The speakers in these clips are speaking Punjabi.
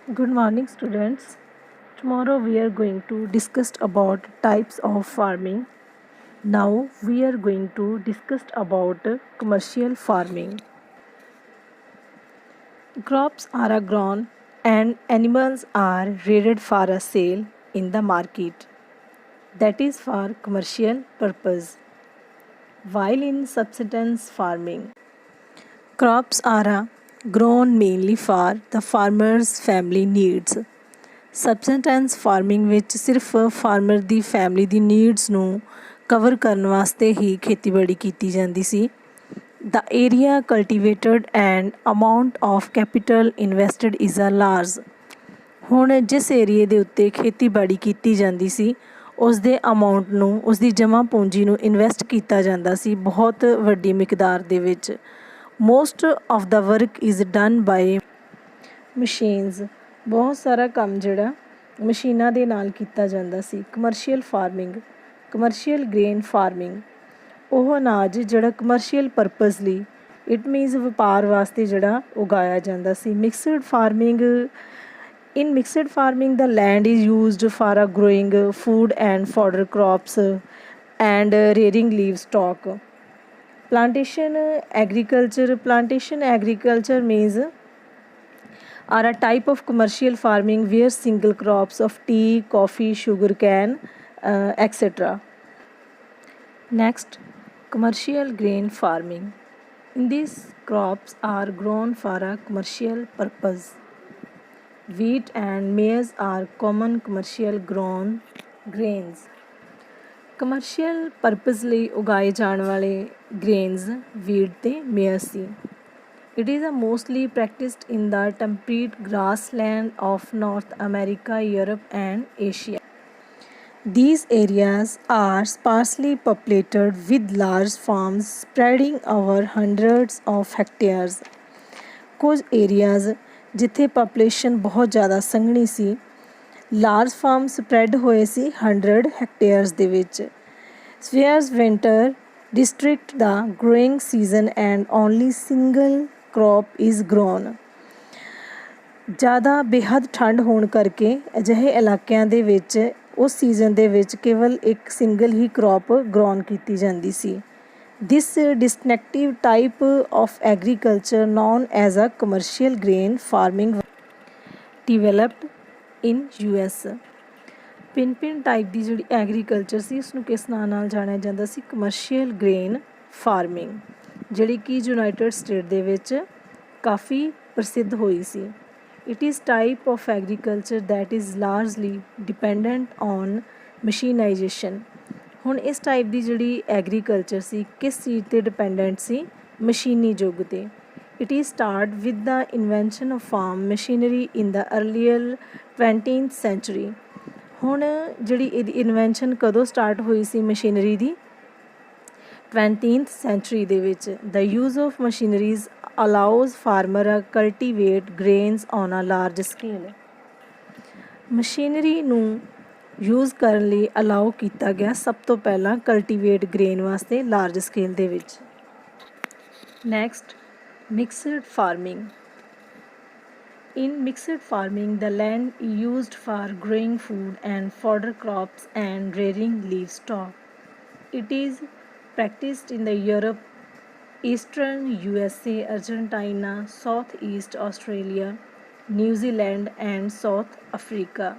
Good morning, students. Tomorrow we are going to discuss about types of farming. Now we are going to discuss about commercial farming. Crops are grown and animals are reared for a sale in the market. That is for commercial purpose. While in subsistence farming, crops are grown mainly for the farmer's family needs. Subsistence farming ਵਿੱਚ ਸਿਰਫ ਫਾਰਮਰ ਦੀ ਫੈਮਿਲੀ ਦੀ ਨੀਡਸ ਨੂੰ ਕਵਰ ਕਰਨ ਵਾਸਤੇ ਹੀ ਖੇਤੀਬਾੜੀ ਕੀਤੀ ਜਾਂਦੀ ਸੀ। The area cultivated and amount of capital invested is a large. ਹੁਣ ਜਿਸ ਏਰੀਏ ਦੇ ਉੱਤੇ ਖੇਤੀਬਾੜੀ ਕੀਤੀ ਜਾਂਦੀ ਸੀ ਉਸ ਦੇ ਅਮਾਊਂਟ ਨੂੰ, ਉਸ ਦੀ ਜਮ੍ਹਾਂ ਪੂੰਜੀ ਨੂੰ ਇਨਵੈਸਟ ਕੀਤਾ ਜਾਂਦਾ ਸੀ ਬਹੁਤ ਵੱਡੀ ਮਿਕਦਾਰ ਦੇ ਵਿੱਚ। Most of the work is done by machines. ਬਹੁਤ ਸਾਰਾ ਕੰਮ ਜਿਹੜਾ ਮਸ਼ੀਨਾਂ ਦੇ ਨਾਲ ਕੀਤਾ ਜਾਂਦਾ ਸੀ। Commercial farming, commercial grain farming, ਉਹ ਅਨਾਜ ਜਿਹੜਾ ਕਮਰਸ਼ੀਅਲ ਪਰਪਸ ਲਈ ਇਟ ਮੀਨਸ ਵਪਾਰ ਵਾਸਤੇ ਜਿਹੜਾ ਉਗਾਇਆ ਜਾਂਦਾ ਸੀ। Mixed farming, in mixed farming the land is used for a growing food and fodder crops and rearing livestock. plantation agriculture means are a type of commercial farming where single crops of tea, coffee, sugarcane, etc. Next, commercial grain farming. In these crops are grown for a commercial purpose. Wheat and maize are common commercial grown grains. ਕਮਰਸ਼ੀਅਲ ਪਰਪਸ ਲਈ ਉਗਾਏ ਜਾਣ ਵਾਲੇ ਗ੍ਰੇਨਸ ਵੀਟ ਅਤੇ ਮੇਅਸ ਸੀ। It is mostly practised in the temperate grassland of North America, Europe and Asia. These areas are sparsely populated with large farms spreading over hundreds of hectares. ਕੁਝ ਏਰੀਆਜ਼ ਜਿੱਥੇ ਪਾਪੂਲੇਸ਼ਨ ਬਹੁਤ ਜ਼ਿਆਦਾ ਸੰਘਣੀ ਸੀ, ਲਾਰਜ ਫਾਰਮ ਸਪਰੈਡ ਹੋਏ ਸੀ 100 ਹੈਕਟੇਅਰਸ ਦੇ ਵਿੱਚ। Severe winter district the growing season and only single crop is grown. ਜ਼ਿਆਦਾ ਬੇਹੱਦ ਠੰਡ ਹੋਣ ਕਰਕੇ ਅਜਿਹੇ ਇਲਾਕਿਆਂ ਦੇ ਵਿੱਚ ਉਸ ਸੀਜ਼ਨ ਦੇ ਵਿੱਚ ਕੇਵਲ ਇੱਕ ਸਿੰਗਲ ਹੀ ਕ੍ਰੌਪ ਗਰੋਨ ਕੀਤੀ ਜਾਂਦੀ ਸੀ। This distinctive type of agriculture known as a commercial grain farming developed in US। ਪਿੰਨ ਟਾਈਪ ਦੀ ਜਿਹੜੀ ਐਗਰੀਕਲਚਰ ਸੀ ਉਸਨੂੰ ਕਿਸ ਨਾਂ ਨਾਲ ਜਾਣਿਆ ਜਾਂਦਾ ਸੀ? ਕਮਰਸ਼ੀਅਲ ਗ੍ਰੇਨ ਫਾਰਮਿੰਗ, ਜਿਹੜੀ ਕਿ ਯੂਨਾਈਟਿਡ ਸਟੇਟ ਦੇ ਵਿੱਚ ਕਾਫੀ ਪ੍ਰਸਿੱਧ ਹੋਈ ਸੀ। It is type of agriculture that is largely dependent on mechanisation. ਹੁਣ ਇਸ ਟਾਈਪ ਦੀ ਜਿਹੜੀ ਐਗਰੀਕਲਚਰ ਸੀ ਕਿਸ ਚੀਜ਼ 'ਤੇ ਡਿਪੈਂਡੈਂਟ ਸੀ? ਮਸ਼ੀਨੀ ਯੁੱਗ 'ਤੇ। It is started with the invention of farm machinery in the earlier 20th century. ਹੁਣ ਜਿਹੜੀ ਇਹਦੀ ਇਨਵੈਂਸ਼ਨ ਕਦੋਂ ਸਟਾਰਟ ਹੋਈ ਸੀ ਮਸ਼ੀਨਰੀ ਦੀ? 20th century ਦੇ ਵਿੱਚ। The use of machineries allows farmer to cultivate grains on a large scale. Machinery ਨੂੰ ਯੂਜ਼ ਕਰਨ ਲਈ ਅਲਾਓ ਕੀਤਾ ਗਿਆ ਸਭ ਤੋਂ ਪਹਿਲਾਂ ਕਲਟੀਵੇਟ ਗ੍ਰੇਨ ਵਾਸਤੇ ਲਾਰਜ ਸਕੇਲ ਦੇ ਵਿੱਚ। Next, mixed farming. In mixed farming, the land is used for growing food and fodder crops and rearing livestock. It is practiced in the Europe, Eastern USA, Argentina, Southeast Australia, New Zealand, and South Africa.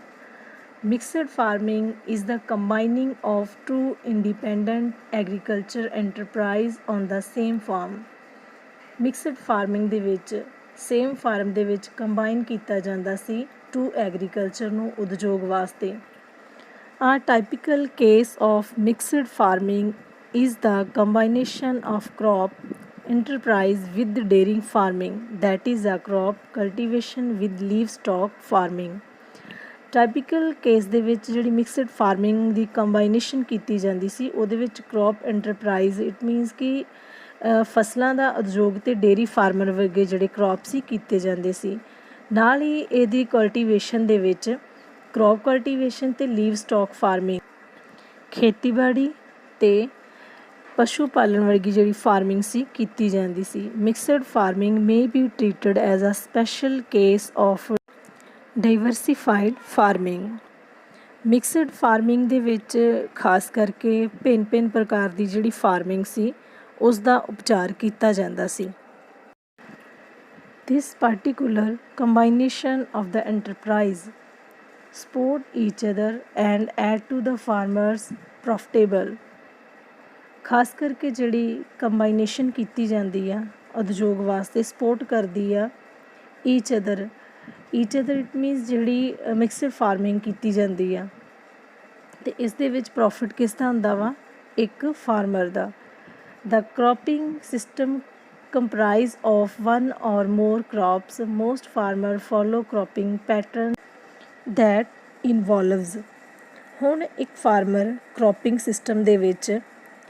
Mixed farming is the combining of two independent agriculture enterprise on the same farm. Mixed farming ਦੇ ਵਿੱਚ ਸੇਮ ਫਾਰਮ ਦੇ ਵਿੱਚ ਕੰਬਾਈਨ ਕੀਤਾ ਜਾਂਦਾ ਸੀ ਟੂ ਐਗਰੀਕਲਚਰ ਨੂੰ ਉਦਯੋਗ ਵਾਸਤੇ। A typical case of mixed farming is the combination of crop enterprise with dairy farming, that is a crop cultivation with livestock farming. Typical case ਦੇ ਵਿੱਚ ਜਿਹੜੀ ਮਿਕਸਡ ਫਾਰਮਿੰਗ ਦੀ ਕੰਬਾਈਨੇਸ਼ਨ ਕੀਤੀ ਜਾਂਦੀ ਸੀ ਉਹਦੇ ਵਿੱਚ ਕ੍ਰੌਪ ਐਂਟਰਪਰਾਈਜ਼ ਇਟ ਮੀਨਸ ਕਿ ਫਸਲਾਂ ਦਾ ਉਦਯੋਗ ਅਤੇ ਡੇਅਰੀ ਫਾਰਮਰ ਵਰਗੇ ਜਿਹੜੇ ਕ੍ਰੌਪ ਸੀ ਕੀਤੇ ਜਾਂਦੇ ਸੀ। ਨਾਲ ਹੀ ਇਹਦੀ ਕਲਟੀਵੇਸ਼ਨ ਦੇ ਵਿੱਚ ਕ੍ਰੌਪ ਕਲਟੀਵੇਸ਼ਨ ਅਤੇ ਲੀਵ ਸਟਾਕ ਫਾਰਮਿੰਗ, ਖੇਤੀਬਾੜੀ ਅਤੇ ਪਸ਼ੂ ਪਾਲਣ ਵਰਗੀ ਜਿਹੜੀ ਫਾਰਮਿੰਗ ਸੀ ਕੀਤੀ ਜਾਂਦੀ ਸੀ। Mixed farming may be treated as a special case of diversified farming. Mixed farming ਦੇ ਵਿੱਚ ਖਾਸ ਕਰਕੇ ਭਿੰਨ ਪ੍ਰਕਾਰ ਦੀ ਜਿਹੜੀ ਫਾਰਮਿੰਗ ਸੀ ਉਸ ਦਾ ਉਪਚਾਰ ਕੀਤਾ ਜਾਂਦਾ ਸੀ। This particular combination of the enterprise support each other and add to the farmers profitable। ਖਾਸ ਕਰਕੇ ਜਿਹੜੀ ਕੰਬਾਈਨੇਸ਼ਨ ਕੀਤੀ ਜਾਂਦੀ ਆ ਉਦਯੋਗ ਵਾਸਤੇ ਸਪੋਰਟ ਕਰਦੀ ਆ ਈਚ ਅਦਰ ਇਟ ਮੀਨਸ ਜਿਹੜੀ ਮਿਕਸਡ ਫਾਰਮਿੰਗ ਕੀਤੀ ਜਾਂਦੀ ਆ ਅਤੇ ਇਸ ਦੇ ਵਿੱਚ ਪ੍ਰੋਫਿਟ ਕਿਸ ਦਾ ਹੁੰਦਾ ਵਾ, ਇੱਕ farmer the. The cropping system comprise of one or more crops. Most farmers follow cropping pattern that involves। ਹੁਣ ਇੱਕ ਫਾਰਮਰ ਕ੍ਰੋਪਿੰਗ ਸਿਸਟਮ ਦੇ ਵਿੱਚ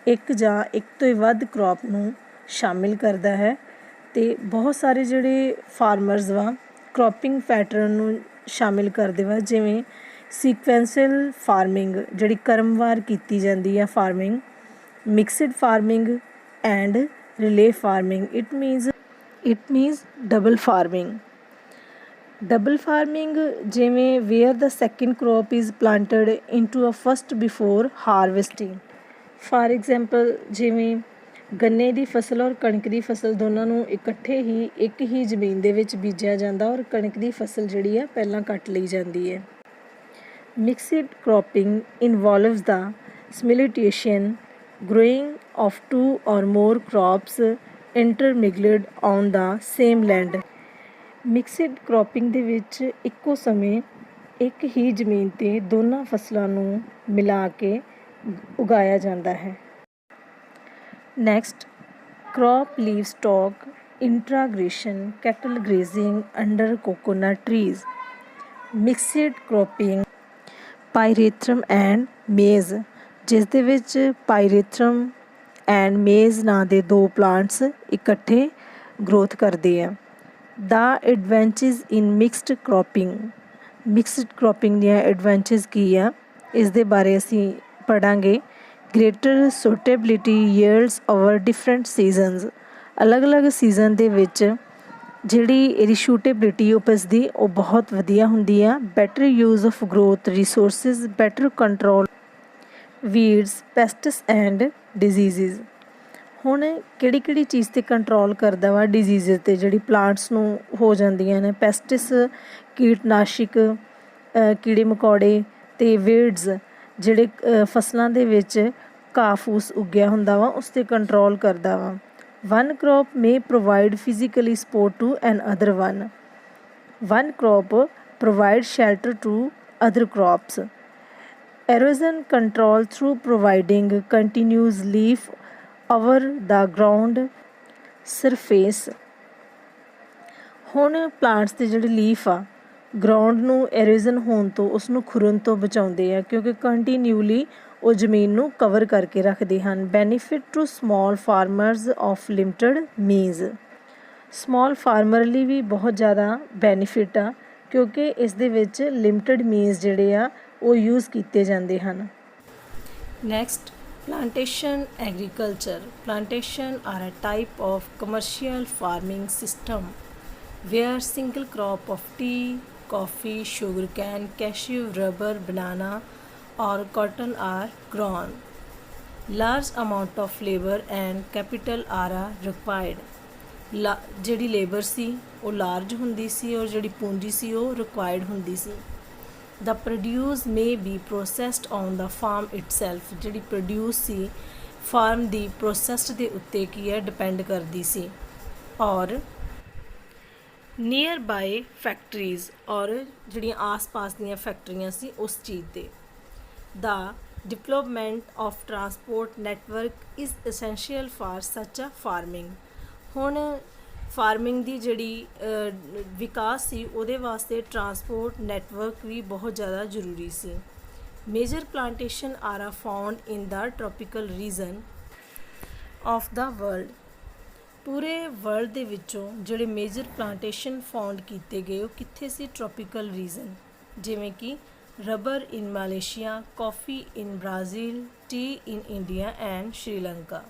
ਇੱਕ ਜਾਂ ਇੱਕ ਤੋਂ ਹੀ ਵੱਧ ਕ੍ਰੋਪ ਨੂੰ ਸ਼ਾਮਿਲ ਕਰਦਾ ਹੈ ਅਤੇ ਬਹੁਤ ਸਾਰੇ ਜਿਹੜੇ ਫਾਰਮਰਸ ਵਾ ਕ੍ਰੋਪਿੰਗ ਪੈਟਰਨ ਨੂੰ ਸ਼ਾਮਿਲ ਕਰਦੇ ਵਾ, ਜਿਵੇਂ ਸੀਕੁਐਂਸ਼ਲ ਫਾਰਮਿੰਗ ਜਿਹੜੀ ਕ੍ਰਮਵਾਰ ਕੀਤੀ ਜਾਂਦੀ ਆ farming, mixed farming and relay farming. It means double farming. Double farming ਜਿਵੇਂ where the second crop is planted into a first before harvesting. For example ਜਿਵੇਂ ਗੰਨੇ ਦੀ ਫਸਲ ਔਰ ਕਣਕ ਦੀ ਫਸਲ ਦੋਨਾਂ ਨੂੰ ਇਕੱਠੇ ਹੀ ਇੱਕ ਹੀ ਜ਼ਮੀਨ ਦੇ ਵਿੱਚ ਬੀਜਿਆ ਜਾਂਦਾ ਔਰ ਕਣਕ ਦੀ ਫਸਲ ਜਿਹੜੀ ਆ ਪਹਿਲਾਂ ਕੱਟ ਲਈ ਜਾਂਦੀ ਹੈ। Mixed cropping involves the simulation growing of two or more crops intermingled on the same land। Mixed cropping ਦੇ ਵਿੱਚ ਇੱਕੋ ਸਮੇਂ ਇੱਕ ਹੀ ਜ਼ਮੀਨ 'ਤੇ ਦੋਨਾਂ ਫਸਲਾਂ ਨੂੰ ਮਿਲਾ ਕੇ ਉਗਾਇਆ ਜਾਂਦਾ ਹੈ। Next crop livestock integration, cattle grazing under coconut trees। Mixed cropping pyrethrum and maize, ਜਿਸ ਦੇ ਵਿੱਚ ਪਾਇਰੇਥਰਮ ਐਂਡ ਮੇਜ਼ ਨਾਂ ਦੇ ਦੋ ਪਲਾਂਟਸ ਇਕੱਠੇ ਗਰੋਥ ਕਰਦੇ ਆ। The advantage in mixed cropping ਦੀਆਂ ਐਡਵਾਂਟੇਜ ਕੀ ਆ, ਇਸ ਦੇ ਬਾਰੇ ਅਸੀਂ ਪੜ੍ਹਾਂਗੇ। Greater suitability yields over different seasons. ਅਲੱਗ ਸੀਜ਼ਨ ਦੇ ਵਿੱਚ ਜਿਹੜੀ ਇਹਦੀ ਸ਼ੂਟੇਬਿਲਿਟੀ ਉਪਜ ਦੀ ਉਹ ਬਹੁਤ ਵਧੀਆ ਹੁੰਦੀ ਆ। Better use of growth resources, better control weeds, pests and diseases. ਹੁਣ ਕਿਹੜੀ ਚੀਜ਼ 'ਤੇ ਕੰਟਰੋਲ ਕਰਦਾ ਵਾ, ਡਿਜ਼ੀਜ਼ 'ਤੇ ਜਿਹੜੀ ਪਲਾਂਟਸ ਨੂੰ ਹੋ ਜਾਂਦੀਆਂ ਨੇ। ਪੈਸਟਿਸ ਕੀਟਨਾਸ਼ਕ, ਕੀੜੇ ਮਕੌੜੇ, ਅਤੇ ਵੀਡਸ ਜਿਹੜੇ ਫਸਲਾਂ ਦੇ ਵਿੱਚ ਘਾਹ ਫੂਸ ਉੱਗਿਆ ਹੁੰਦਾ ਵਾ ਉਸ 'ਤੇ ਕੰਟਰੋਲ ਕਰਦਾ ਵਾ। One crop may provide physically support to another one crop provide shelter to other crops. Erosion control through providing continuous leaf over the ground surface। ਹੁਣ ਪਲਾਂਟਸ ਦੇ ਜਿਹੜੇ ਲੀਫ ਆ ਗਰਾਊਂਡ ਨੂੰ ਐਰੋਜ਼ਨ ਹੋਣ ਤੋਂ, ਉਸਨੂੰ ਖੁਰਨ ਤੋਂ ਬਚਾਉਂਦੇ ਆ ਕਿਉਂਕਿ ਕੰਟੀਨਿਊਲੀ ਉਹ ਜ਼ਮੀਨ ਨੂੰ ਕਵਰ ਕਰਕੇ ਰੱਖਦੇ ਹਨ। Benefit to small farmers of limited means. Small farmer ਲਈ ਵੀ ਬਹੁਤ ਜ਼ਿਆਦਾ ਬੈਨੀਫਿਟ ਆ ਕਿਉਂਕਿ ਇਸ ਦੇ ਵਿੱਚ ਲਿਮਟਡ ਮੀਨਸ ਜਿਹੜੇ ਆ ਉਹ ਯੂਜ਼ ਕੀਤੇ ਜਾਂਦੇ ਹਨ। Next plantation agriculture. Plantation are a type of commercial farming system where single crop of tea, coffee, sugarcane, cashew, rubber, banana or cotton are grown। Large amount of labor and capital are required। ਜਿਹੜੀ ਲੇਬਰ ਸੀ ਉਹ ਲਾਰਜ ਹੁੰਦੀ ਸੀ ਔਰ ਜਿਹੜੀ ਪੂੰਜੀ ਸੀ ਉਹ ਰਿਕੁਆਇਰਡ ਹੁੰਦੀ ਸੀ। The produce may be processed on the farm itself। ਜਿਹੜੀ ਪ੍ਰੋਡਿਊਸ ਸੀ ਫਾਰਮ ਦੀ ਪ੍ਰੋਸੈਸਡ ਦੇ ਉੱਤੇ ਕੀ ਹੈ ਡਿਪੈਂਡ ਕਰਦੀ ਸੀ। ਔਰ ਨੀਅਰ ਬਾਏ ਫੈਕਟਰੀਜ਼, ਔਰ ਜਿਹੜੀਆਂ ਆਸ-ਪਾਸ ਦੀਆਂ ਫੈਕਟਰੀਆਂ ਸੀ ਉਸ ਚੀਜ਼ 'ਤੇ। The development of transport network is essential for such a farming. ਹੁਣ ਫਾਰਮਿੰਗ ਦੀ ਜਿਹੜੀ ਵਿਕਾਸ ਸੀ ਉਹਦੇ ਵਾਸਤੇ ਟਰਾਂਸਪੋਰਟ ਨੈਟਵਰਕ ਵੀ ਬਹੁਤ ਜ਼ਿਆਦਾ ਜ਼ਰੂਰੀ ਸੀ। Major plantation are a found in the tropical region of the world. ਪੂਰੇ ਵਰਲਡ ਦੇ ਵਿੱਚੋਂ ਜਿਹੜੇ ਮੇਜਰ ਪਲਾਂਟੇਸ਼ਨ ਫਾਊਂਡ ਕੀਤੇ ਗਏ ਉਹ ਕਿੱਥੇ ਸੀ, ਟ੍ਰੋਪੀਕਲ ਰੀਜਨ, ਜਿਵੇਂ ਕਿ rubber in Malaysia, coffee in Brazil, T in India and Sri Lanka.